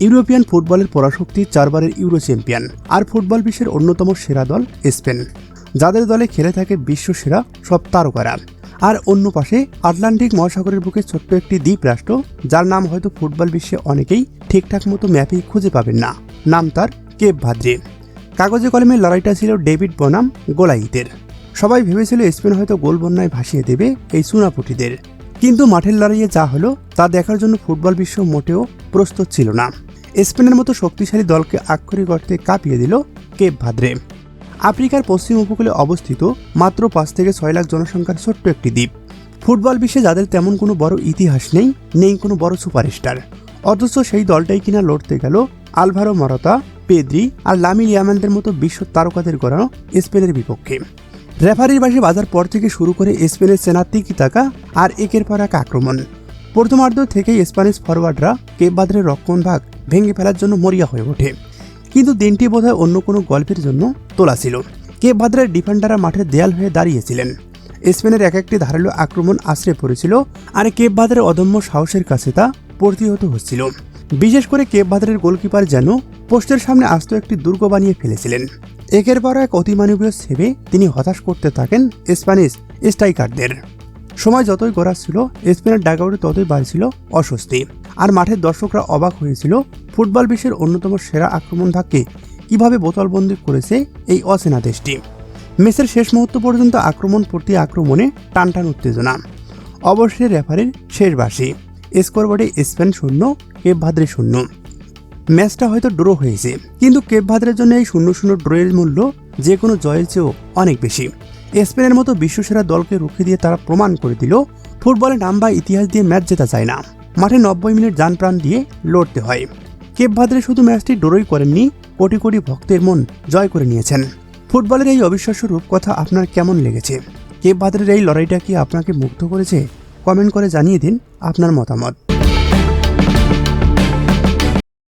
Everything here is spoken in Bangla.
ইউরোপিয়ান ফুটবলের পরাশক্তি, 4 বারের ইউরো চ্যাম্পিয়ন আর ফুটবল বিশ্বের অন্যতম সেরা দল স্পেন, যাদের দলে খেলে থাকে বিশ্বসেরা সব তারকারা। আর অন্য পাশে আটলান্টিক মহাসাগরের বুকে ছোট্ট একটি দ্বীপ রাষ্ট্র, যার নাম হয়তো ফুটবল বিশ্বে অনেকেই ঠিকঠাক মতো ম্যাপেই খুঁজে পাবেন না। নাম তার কেপ ভাদ্রে। কাগজে কলমে লড়াইটা ছিল ডেভিড বনাম গোলাইতের। সবাই ভেবেছিল স্পেন হয়তো গোল বন্যায় ভাসিয়ে দেবে এই চুনাপুটিদের, কিন্তু মাঠের লড়াইয়ে যা হলো তা দেখার জন্য ফুটবল বিশ্ব মোটেও প্রস্তুত ছিল না। স্পেনের মতো শক্তিশালী দলকে আক্ষরিক অর্থে কাঁপিয়ে দিল কেপ ভাদ্রে। আফ্রিকার পশ্চিম উপকূলে অবস্থিত মাত্র 5 থেকে 6 লাখ জনসংখ্যার ছোট্ট একটি দ্বীপ। ফুটবল বিশ্বে যাদের তেমন কোনো বড় ইতিহাস নেই কোনো বড় সুপারস্টার, অথচ সেই দলটাই কিনা লড়তে গেল আলভারো মরাতা, পেদ্রি আর লামিন ইয়ামালদের মতো বিশ্ব তারকাদের গড়ানো স্পেনের বিপক্ষে। রেফারির বাঁশি বাজার পর থেকে শুরু করে স্পেনের সেনা তিকি-তাকা আর একের পর এক আক্রমণ। প্রথমার্ধ থেকেই স্প্যানিশ ফরওয়ার্ডরা কেপ ভাদ্রের রক্ষণভাগ ভেঙে ফেলার জন্য মরিয়া হয়ে ওঠে। কিন্তু দিনটি বোধহয় অন্য কোনো গল্পের জন্য তোলা ছিল। কেপ ভাদ্রের ডিফেন্ডাররা মাঠের দেয়াল হয়ে দাঁড়িয়েছিলেন। স্পেনের এক একটি ধারালো আক্রমণ আশ্রয় পড়েছিল, আর কেপ ভাদ্রের অদম্য সাহসের কাছে তা প্রতিহত হচ্ছিল। বিশেষ করে কেপ ভাদ্রের গোলকিপার যেন পোস্টের সামনে আস্ত একটি দুর্গ বানিয়ে ফেলেছিলেন। একের পর এক অতিমানবীয় সেভে তিনি হতাশ করতে থাকেন স্প্যানিশ স্ট্রাইকারদের। সময় যতই গড়াচ্ছিল, স্পেনের ডাগআউটে ততই বাড়ছিল অস্বস্তি, আর মাঠের দর্শকরা অবাক হয়েছিল ফুটবল বিশ্বের অন্যতম সেরা আক্রমণভাগকে কিভাবে বোতলবন্দি করেছে এই অচেনা দেশটি। ম্যাচের শেষ মুহূর্ত পর্যন্ত আক্রমণ প্রতি আক্রমণে টানটান উত্তেজনা। অবশ্যই রেফারির শেষ বাঁশি। স্কোরবোর্ডে স্পেন 0, কেপ ভাদ্রে 0। ম্যাচটা হয়তো ড্র হয়েছে, কিন্তু কেপ ভাদ্রের জন্য এই 0-0 ড্রয়ের মূল্য যে কোনো জয়ের চেয়েও অনেক বেশি। স্পেনের মতো বিশ্বসেরা দলকে রুখে দিয়ে তারা প্রমাণ করে দিল ফুটবলে নাম বা ইতিহাস দিয়ে ম্যাচ জেতা যায় না, মাঠে 90 মিনিট জান প্রাণ দিয়ে লড়তে হয়। কেপ ভাদ্রে শুধু ম্যাচটি ড্রই করেননি, কোটি কোটি ভক্তের মন জয় করে নিয়েছেন। ফুটবলের এই অবিশ্বাস্য রূপকথা আপনার কেমন লেগেছে? কেপ ভাদ্রের এই লড়াইটা কি আপনাকে মুগ্ধ করেছে? কমেন্ট করে জানিয়ে দিন আপনার মতামত।